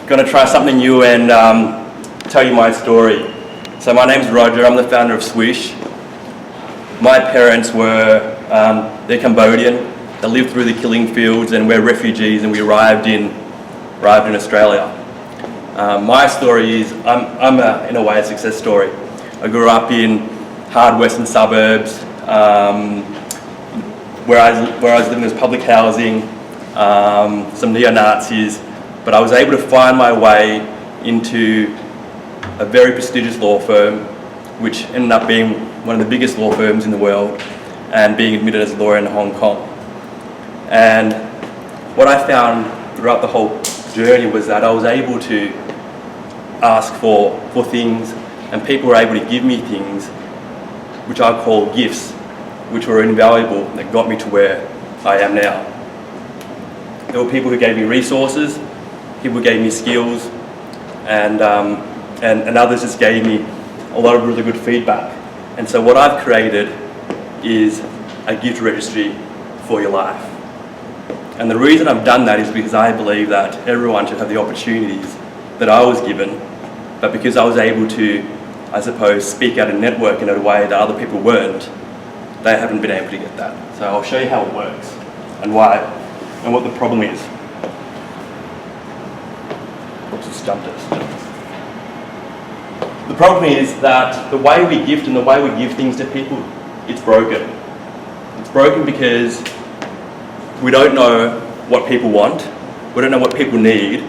going to try something new and tell you my story. So my name's Roger, I'm the founder of Swish. My parents were, they're Cambodian, they lived through the killing fields and we're refugees and we arrived in Australia. My story is, I'm in a way a success story. I grew up in hard western suburbs, where I was living as public housing, some neo-Nazis, but I was able to find my way into a very prestigious law firm, which ended up being one of the biggest law firms in the world and being admitted as a lawyer in Hong Kong. And what I found throughout the whole journey was that I was able to ask for things and people were able to give me things which I call gifts, which were invaluable, that got me to where I am now. There were people who gave me resources, people who gave me skills, and others just gave me a lot of really good feedback. And so what I've created is a gift registry for your life. And the reason I've done that is because I believe that everyone should have the opportunities that I was given, but because I was able to, I suppose, speak out and network in a way that other people weren't, they haven't been able to get that. So I'll show you how it works and why and what the problem is. Oops, it's jumped us. The problem is that the way we gift and the way we give things to people, it's broken. It's broken because we don't know what people want, we don't know what people need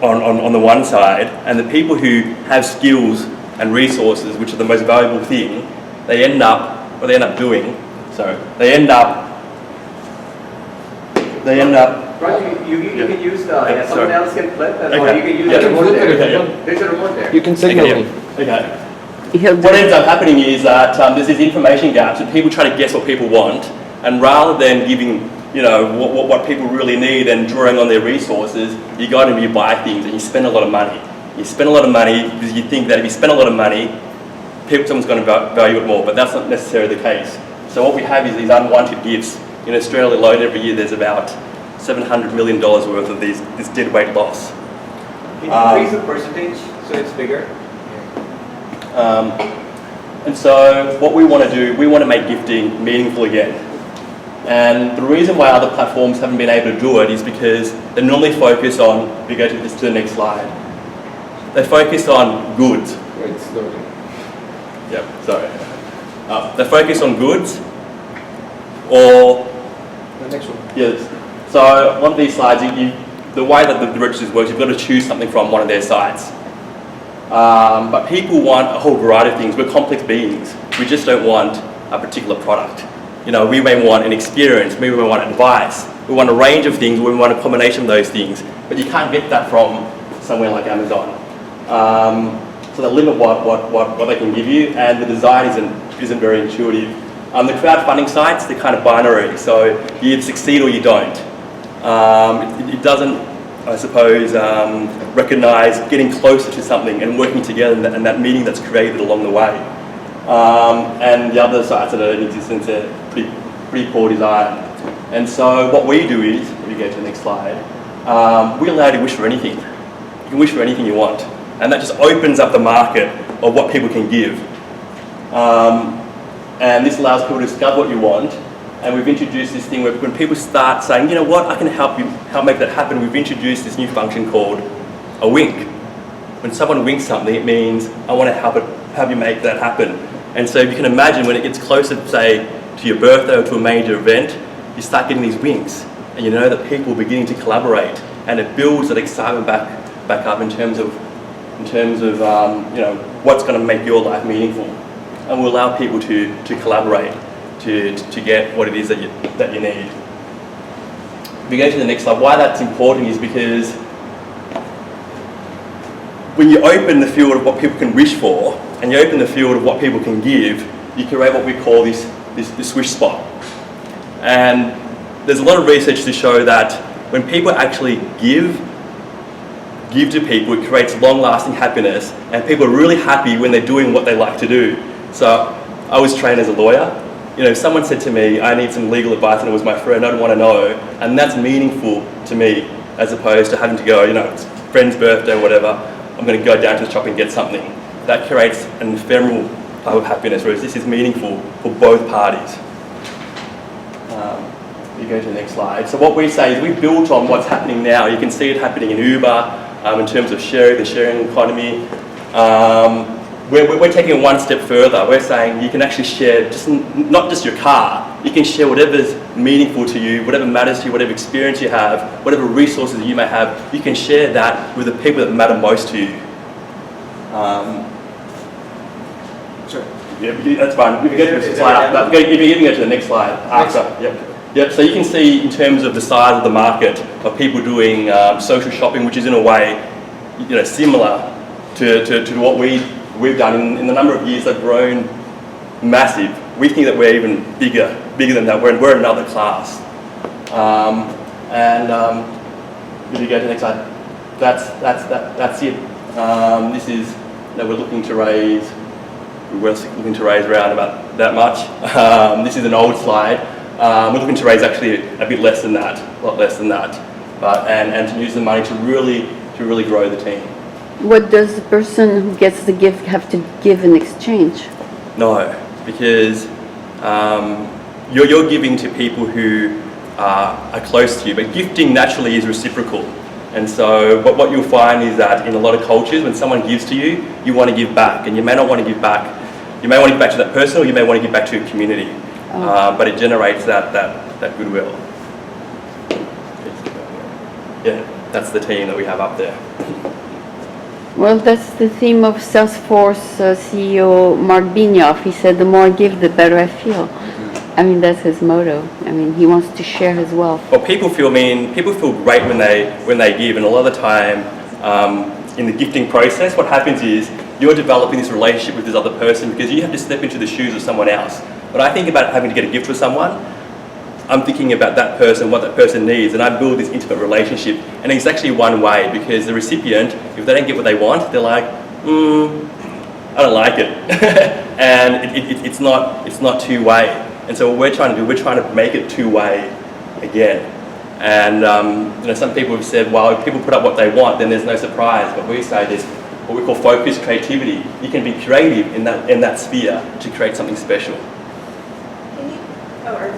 on the one side, and the people who have skills and resources, which are the most valuable thing, they end up doing. Right, you can use someone else can flip and or you can use the remote there. Okay. There's a remote there. You can signal me. Okay. What ends up happening is that there's these information gaps and people try to guess what people want, and rather than giving what people really need and drawing on their resources, you go and you buy things and you spend a lot of money. You spend a lot of money because you think that if you spend a lot of money, someone's going to value it more, but that's not necessarily the case. So what we have is these unwanted gifts. In Australia alone, every year there's about $700 million worth of this dead weight loss. Can you increase the percentage so it's bigger? And so what we want to do, we want to make gifting meaningful again. And the reason why other platforms haven't been able to do it is because they normally focus on, if you go to the next slide, they focus on goods. Wait, slowly. Yep, sorry. They focus on goods or... The next one. Yes. So one of these slides, the way that the registers works, you've got to choose something from one of their sites. But people want a whole variety of things. We're complex beings. We just don't want a particular product. We may want an experience, maybe we want advice, we want a range of things, we want a combination of those things, but you can't get that from somewhere like Amazon. So they limit what they can give you, and the design isn't very intuitive. The crowdfunding sites, they're kind of binary, so you either succeed or you don't. It doesn't, I suppose, recognise getting closer to something and working together and that meaning that's created along the way. And the other sites that are in existence are pretty poor design. And so what we do is, if you go to the next slide, we allow you to wish for anything. You can wish for anything you want. And that just opens up the market of what people can give. And this allows people to discover what you want. And we've introduced this thing where when people start saying, you know what, I can help make that happen, we've introduced this new function called a wink. When someone winks something, it means I want to help you make that happen. And so you can imagine when it gets closer, say, to your birthday or to a major event, you start getting these winks, and you know that people are beginning to collaborate, and it builds that excitement back up in terms of what's going to make your life meaningful, and will allow people to collaborate to get what it is that you need. If we go to the next slide, why that's important is because when you open the field of what people can wish for, and you open the field of what people can give, you create what we call this swish spot. And there's a lot of research to show that when people actually give to people, it creates long-lasting happiness, and people are really happy when they're doing what they like to do. So I was trained as a lawyer. If someone said to me, I need some legal advice, and it was my friend, I'd want to know, and that's meaningful to me. as opposed to having to go, it's a friend's birthday or whatever, I'm going to go down to the shop and get something. That creates an ephemeral type of happiness, whereas this is meaningful for both parties. You go to the next slide. So what we say is we built on what's happening now. You can see it happening in Uber in terms of the sharing economy. We're taking it one step further. We're saying you can actually share not just your car, you can share whatever's meaningful to you, whatever matters to you, whatever experience you have, whatever resources that you may have, you can share that with the people that matter most to you. Sure. Yeah, that's fine. You can get to the slide after. You can go to the next slide after. Yep. So you can see in terms of the size of the market of people doing social shopping, which is in a way, similar to what we've done. In the number of years they've grown massive. We think that we're even bigger than that. We're another class. If you go to the next slide, that's it. This is we're looking to raise. We're looking to raise around about that much. This is an old slide. We're looking to raise actually a bit less than that, a lot less than that, and to use the money to really grow the team. What does the person who gets the gift have to give in exchange? No, because you're giving to people who are close to you, but gifting naturally is reciprocal. And so what you'll find is that in a lot of cultures, when someone gives to you, you want to give back, and you may not want to give back. You may want to give back to that person, or you may want to give back to your community. But it generates that goodwill. Yeah, that's the team that we have up there. Well, that's the theme of Salesforce CEO Mark Benioff. He said, the more I give, the better I feel. I mean, that's his motto. I mean, he wants to share his wealth. Well, people feel great when they give, and a lot of the time in the gifting process, what happens is you're developing this relationship with this other person because you have to step into the shoes of someone else. When I think about having to get a gift for someone, I'm thinking about that person, what that person needs, and I build this intimate relationship. And it's actually one way, because the recipient, if they don't get what they want, they're like, I don't like it. And it's not two-way. And so what we're trying to do, we're trying to make it two-way again. And some people have said, well, if people put up what they want, then there's no surprise. But we say there's what we call focused creativity. You can be creative in that sphere to create something special.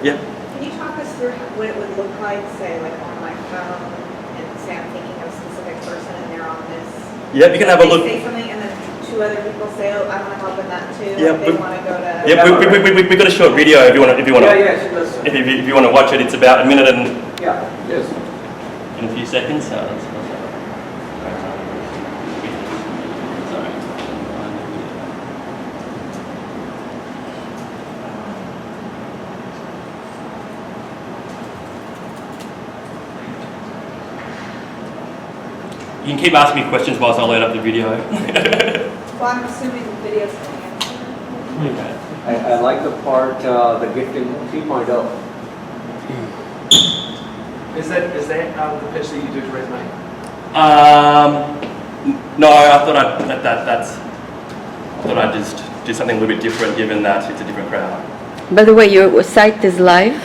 Yeah. Can you talk us through what it would look like, say, like on my phone, and say I'm thinking of a specific person and they're on this? Yeah, you can have a look. They say something and then two other people say, oh, I want to help in that too. Yeah, like they want to go to. Yeah, we've got a short video if you want to. Yeah, if you want to watch it, it's about a minute and yes. in a few seconds. Sorry. You can keep asking me questions whilst I load up the video. Well, I'm assuming the video's going to answer. I like the part, the gifting 3.0. Is that the pitch that you do to raise money? No, I thought I'd just do something a little bit different, given that it's a different crowd. By the way, your site is live?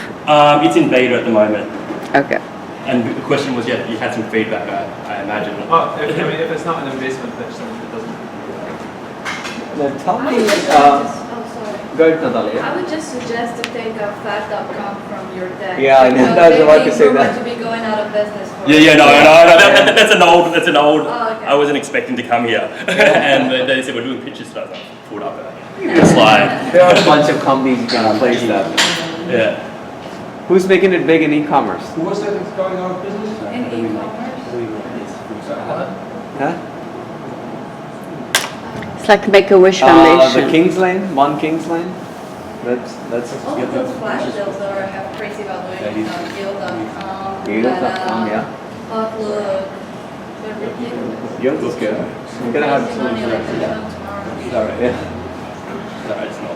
It's in beta at the moment. Okay. And the question was, you had some feedback, I imagine. Oh, if it's not an investment pitch, then it doesn't. Then tell me, sorry. go ahead, Natalia. I would just suggest to take fat.com from your deck. Yeah, I know, I was about to say that. To be going out of business. No. That's an old. Oh, okay. I wasn't expecting to come here, and they said we're doing pictures, so I pulled up a slide. There are a bunch of companies you can replace that. Yeah. Who's making it big in e-commerce? Who was that that's going out of business? In e-commerce. Huh? It's like Make-A-Wish Foundation. The King's Lane, One King's Lane. That's All of those flash deals have crazy valuations on Guild.com, Guild.com, yeah. Outlook, they're ridiculous. Yours is good. You're gonna have some. Money like tomorrow. Sorry. Yeah. Sorry, it's not.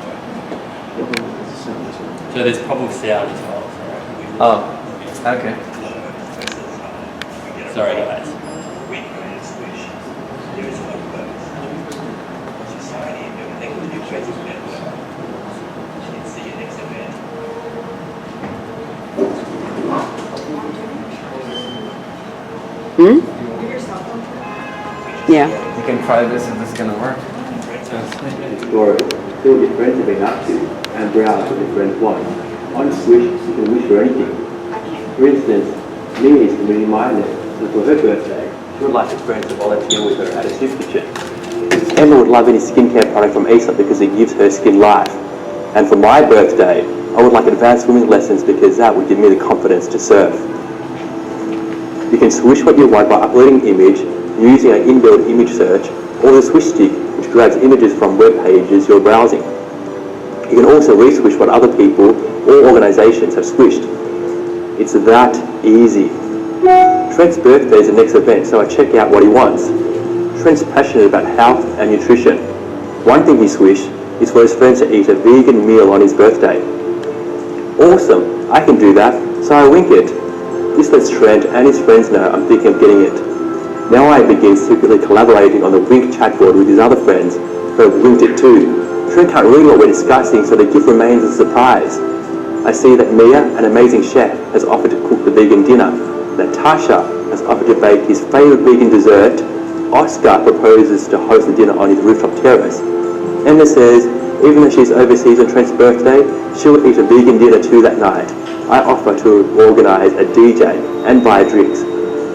So there's probably sound as well. Oh, okay. Sorry, guys. Give your cell phone to them. Yeah. You can try this if this is gonna work. Explore, see what your friends have been up to, and browse what your friends want. On Swish, you can wish for anything. For instance, Mia is community minded, so for her birthday, she would like her friends to volunteer with her at a soup kitchen. Emma would love any skincare product from Aesop because it gives her skin life. And for my birthday, I would like advanced swimming lessons because that would give me the confidence to surf. You can swish what you want by uploading an image using an inbuilt image search or the swish stick, which grabs images from web pages you're browsing. You can also re-swish what other people or organisations have swished. It's that easy. Trent's birthday is the next event, so I check out what he wants. Trent's passionate about health and nutrition. One thing he swished is for his friends to eat a vegan meal on his birthday. Awesome, I can do that, so I wink it. This lets Trent and his friends know I'm thinking of getting it. Now I begin secretly collaborating on the Wink chatboard with his other friends who have winked it too. Trent can't read what we're discussing, so the gift remains a surprise. I see that Mia, an amazing chef, has offered to cook the vegan dinner. Natasha has offered to bake his favourite vegan dessert. Oscar proposes to host the dinner on his rooftop terrace. Emma says, even though she's overseas on Trent's birthday, she'll eat a vegan dinner too that night. I offer to organise a DJ and buy drinks.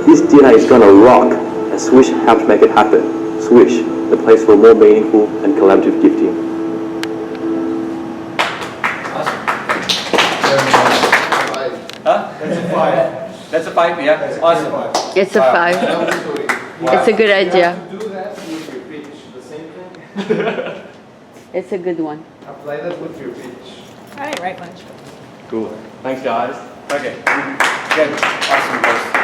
This dinner is gonna rock, and Swish helped make it happen. Swish, the place for more meaningful and collaborative gifting. Huh? That's a 5. That's a 5, yeah? Awesome. It's a 5. It's a good idea. Do that with your pitch, the same thing. It's a good one. Apply that with your pitch. All right, right bunch. Cool. Thanks, guys. Okay. Good. Awesome, boss.